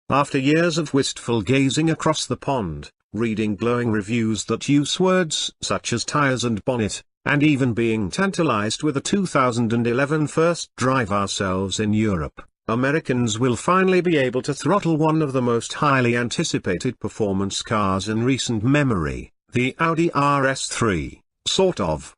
After years of wistful gazing across the pond, reading glowing reviews that use words such as tires and bonnet, and even being tantalized with a 2011 first drive ourselves in Europe, Americans will finally be able to throttle one of the most highly anticipated performance cars in recent memory, the Audi RS3, sort of.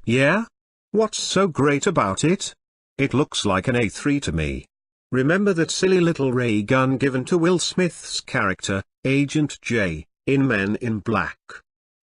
Yeah? What's so great about it? It looks like an A3 to me. Remember that silly little ray gun given to Will Smith's character, Agent J, in Men in Black?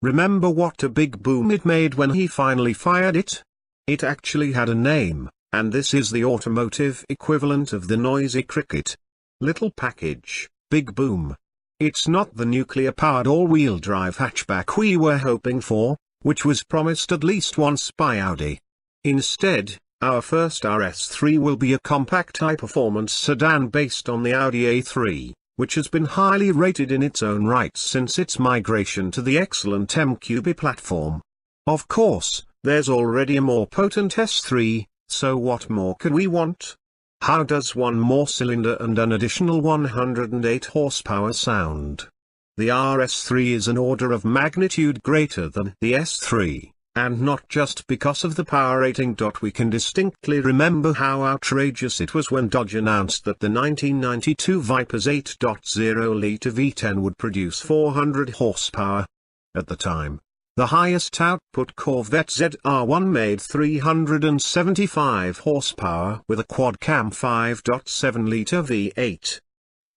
Remember what a big boom it made when he finally fired it? It actually had a name, and this is the automotive equivalent of the noisy cricket. Little package, big boom. It's not the nuclear-powered all-wheel drive hatchback we were hoping for, which was promised at least once by Audi. Instead, our first RS3 will be a compact high-performance sedan based on the Audi A3, which has been highly rated in its own right since its migration to the excellent MQB platform. Of course, there's already a more potent S3, so what more could we want? How does one more cylinder and an additional 108 horsepower sound? The RS3 is an order of magnitude greater than the S3. And not just because of the power rating. We can distinctly remember how outrageous it was when Dodge announced that the 1992 Viper's 8.0-liter V10 would produce 400 horsepower. At the time, the highest output Corvette ZR1 made 375 horsepower with a quad-cam 5.7-liter V8.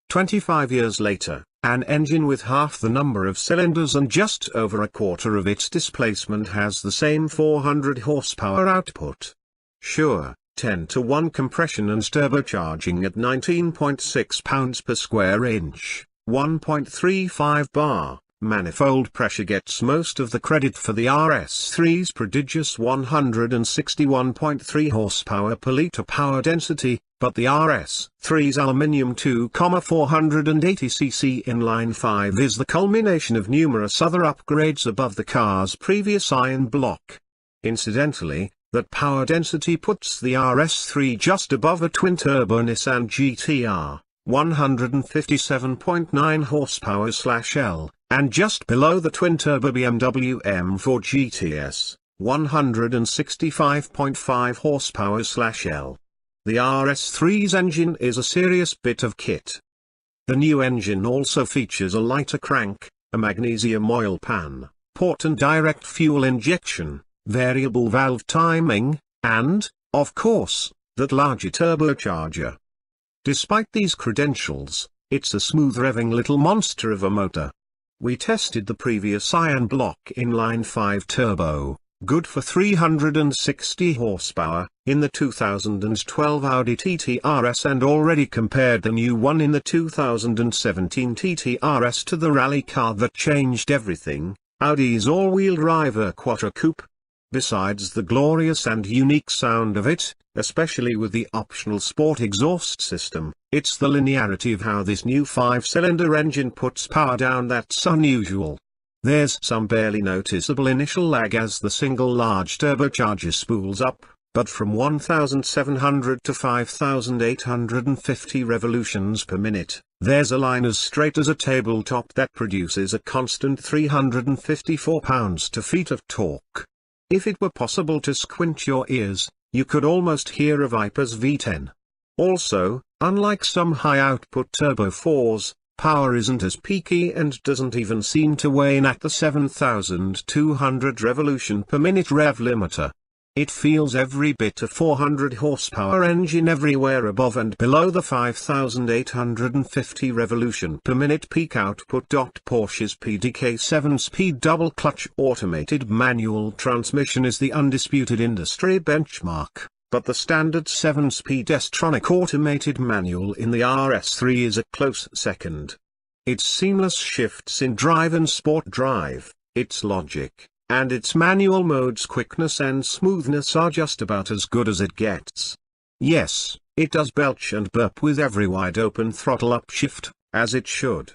25 years later, an engine with half the number of cylinders and just over a quarter of its displacement has the same 400 horsepower output. Sure, 10-to-1 compression and turbocharging at 19.6 pounds per square inch, 1.35 bar, manifold pressure gets most of the credit for the RS3's prodigious 161.3 horsepower per litre power density, but the RS3's aluminium 2,480cc inline 5 is the culmination of numerous other upgrades above the car's previous iron block. Incidentally, that power density puts the RS3 just above a twin-turbo Nissan GT-R, 157.9 horsepower/L, and just below the twin-turbo BMW M4 GTS, 165.5 horsepower/L. The RS3's engine is a serious bit of kit. The new engine also features a lighter crank, a magnesium oil pan, port and direct fuel injection, variable valve timing, and, of course, that larger turbocharger. Despite these credentials, it's a smooth-revving little monster of a motor. We tested the previous iron block inline 5 turbo, good for 360 horsepower, in the 2012 Audi TT RS and already compared the new one in the 2017 TT RS to the rally car that changed everything, Audi's all-wheel drive quattro coupe. Besides the glorious and unique sound of it, especially with the optional sport exhaust system, it's the linearity of how this new 5-cylinder engine puts power down that's unusual. There's some barely noticeable initial lag as the single large turbocharger spools up, but from 1,700 to 5,850 revolutions per minute, there's a line as straight as a tabletop that produces a constant 354 pounds-to-feet of torque. If it were possible to squint your ears, you could almost hear a Viper's V10. Also, unlike some high-output Turbo 4s, power isn't as peaky and doesn't even seem to wane at the 7,200 revolution per minute rev limiter. It feels every bit a 400 horsepower engine everywhere above and below the 5,850 revolution per minute peak output. Porsche's PDK 7-speed double-clutch automated manual transmission is the undisputed industry benchmark, but the standard 7-speed S-tronic automated manual in the RS3 is a close second. Its seamless shifts in drive and sport drive, its logic, and its manual mode's quickness and smoothness are just about as good as it gets. Yes, it does belch and burp with every wide-open throttle upshift, as it should.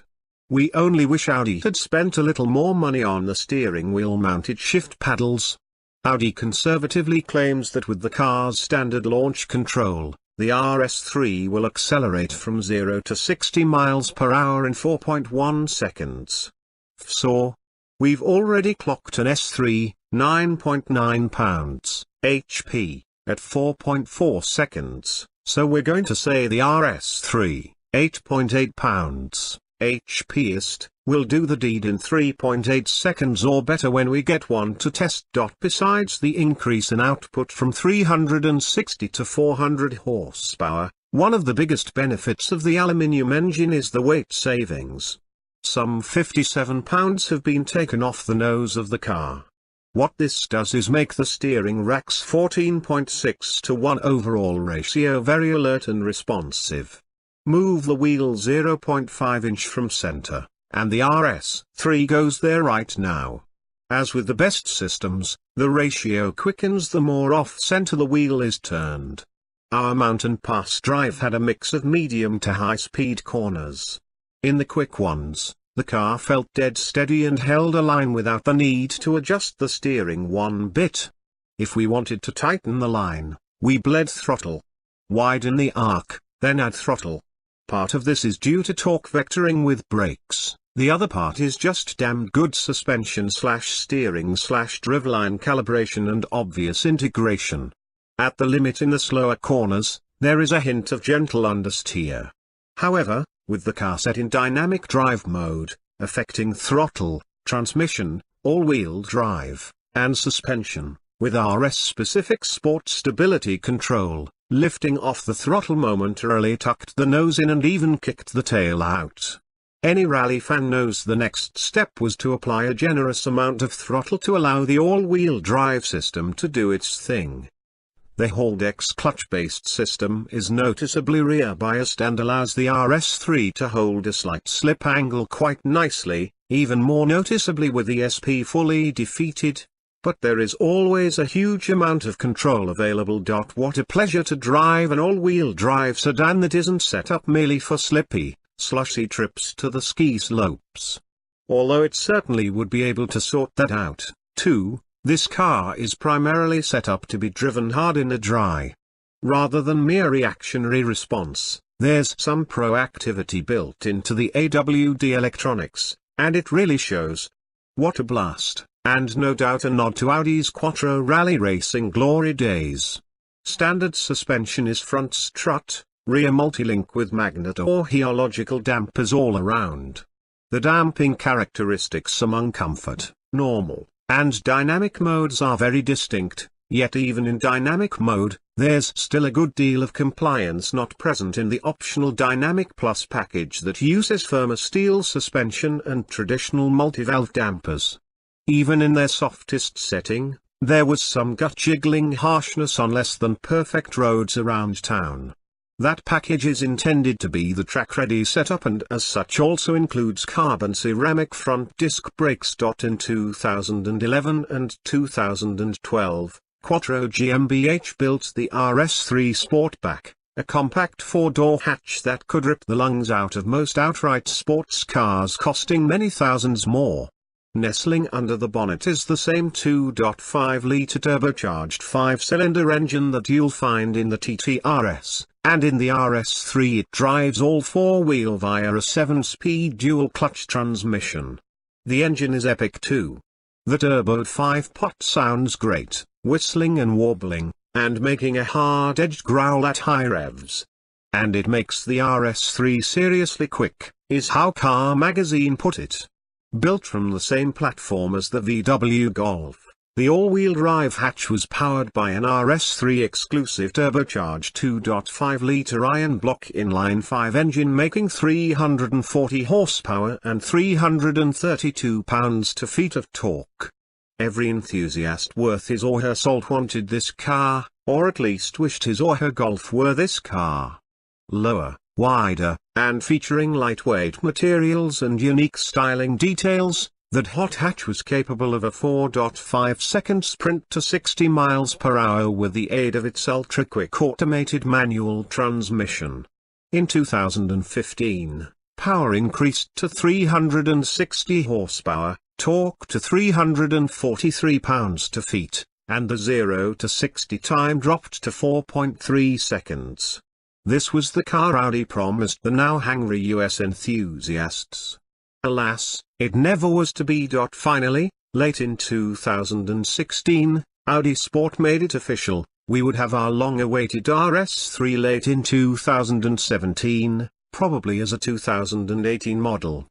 We only wish Audi had spent a little more money on the steering wheel mounted shift paddles. Audi conservatively claims that with the car's standard launch control, the RS3 will accelerate from 0 to 60 miles per hour in 4.1 seconds. So, we've already clocked an S3, 9.9 pounds, HP, at 4.4 seconds, so we're going to say the RS3, 8.8 pounds, HP-ist, will do the deed in 3.8 seconds or better when we get one to test. Besides the increase in output from 360 to 400 horsepower, one of the biggest benefits of the aluminium engine is the weight savings. Some 57 pounds have been taken off the nose of the car. What this does is make the steering rack's 14.6 to 1 overall ratio very alert and responsive. Move the wheel 0.5 inch from center, and the RS3 goes there right now. As with the best systems, the ratio quickens the more off-center the wheel is turned. Our mountain pass drive had a mix of medium to high-speed corners. In the quick ones, the car felt dead steady and held a line without the need to adjust the steering one bit. If we wanted to tighten the line, we bled throttle. Widen the arc, then add throttle. Part of this is due to torque vectoring with brakes, the other part is just damned good suspension/steering/driveline calibration and obvious integration. At the limit in the slower corners, there is a hint of gentle understeer. However, with the car set in dynamic drive mode, affecting throttle, transmission, all-wheel drive, and suspension, with RS-specific sport stability control, lifting off the throttle momentarily tucked the nose in and even kicked the tail out. Any rally fan knows the next step was to apply a generous amount of throttle to allow the all-wheel drive system to do its thing. The Haldex clutch-based system is noticeably rear-biased and allows the RS3 to hold a slight slip angle quite nicely, even more noticeably with the SP fully defeated. But there is always a huge amount of control available. What a pleasure to drive an all-wheel drive sedan that isn't set up merely for slippy, slushy trips to the ski slopes. Although it certainly would be able to sort that out, too, this car is primarily set up to be driven hard in the dry. Rather than mere reactionary response, there's some proactivity built into the AWD electronics, and it really shows. What a blast! And no doubt a nod to Audi's Quattro rally racing glory days. Standard suspension is front strut, rear multilink with magnet or helical dampers all around. The damping characteristics among comfort, normal, and dynamic modes are very distinct, yet even in dynamic mode, there's still a good deal of compliance not present in the optional Dynamic Plus package that uses firmer steel suspension and traditional multivalve dampers. Even in their softest setting, there was some gut-jiggling harshness on less than perfect roads around town. That package is intended to be the track-ready setup and as such also includes carbon ceramic front disc brakes. In 2011 and 2012, Quattro GmbH built the RS3 Sportback, a compact four-door hatch that could rip the lungs out of most outright sports cars costing many thousands more. Nestling under the bonnet is the same 2.5-litre turbocharged 5-cylinder engine that you'll find in the TT-RS, and in the RS3 it drives all four-wheel via a 7-speed dual-clutch transmission. The engine is epic too. The turboed 5-pot sounds great, whistling and warbling, and making a hard-edged growl at high revs. And it makes the RS3 seriously quick, is how Car Magazine put it. Built from the same platform as the VW Golf, the all-wheel drive hatch was powered by an RS3 exclusive turbocharged 2.5-litre iron block inline 5 engine making 340 horsepower and 332 pounds-to-feet of torque. Every enthusiast worth his or her salt wanted this car, or at least wished his or her Golf were this car. Lower, wider, and featuring lightweight materials and unique styling details, that hot hatch was capable of a 4.5-second sprint to 60 miles per hour with the aid of its ultra-quick automated manual transmission. In 2015, power increased to 360 horsepower, torque to 343 pounds-to-feet, and the 0 to 60 time dropped to 4.3 seconds. This was the car Audi promised the now hungry US enthusiasts. Alas, it never was to be. Finally, late in 2016, Audi Sport made it official: we would have our long-awaited RS3 late in 2017, probably as a 2018 model.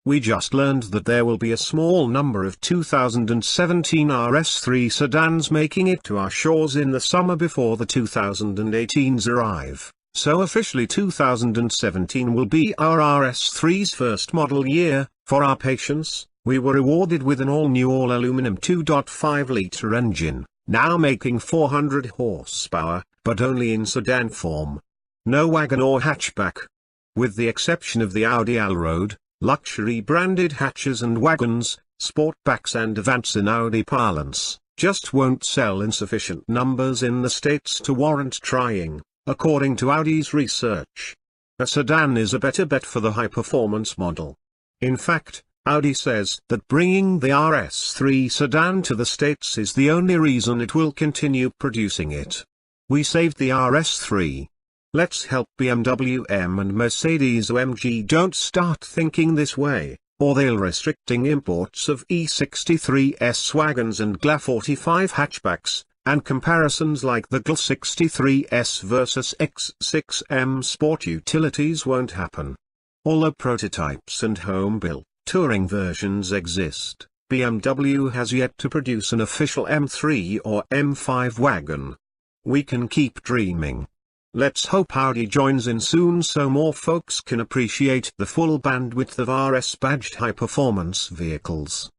We just learned that there will be a small number of 2017 RS3 sedans making it to our shores in the summer before the 2018s arrive, so officially 2017 will be our RS3's first model year. For our patience, we were rewarded with an all-new all-aluminum 2.5-litre engine, now making 400 horsepower, but only in sedan form. No wagon or hatchback. With the exception of the Audi Allroad, luxury branded hatches and wagons, sportbacks and Avants in Audi parlance, just won't sell in sufficient numbers in the States to warrant trying, according to Audi's research. A sedan is a better bet for the high-performance model. In fact, Audi says that bringing the RS3 sedan to the States is the only reason it will continue producing it. We saved the RS3. Let's help BMW M and Mercedes-AMG don't start thinking this way, or they'll restricting imports of E63S wagons and GLA45 hatchbacks, and comparisons like the GL63S versus X6M Sport utilities won't happen. Although prototypes and home-built touring versions exist, BMW has yet to produce an official M3 or M5 wagon. We can keep dreaming. Let's hope Audi joins in soon so more folks can appreciate the full bandwidth of RS-badged high-performance vehicles.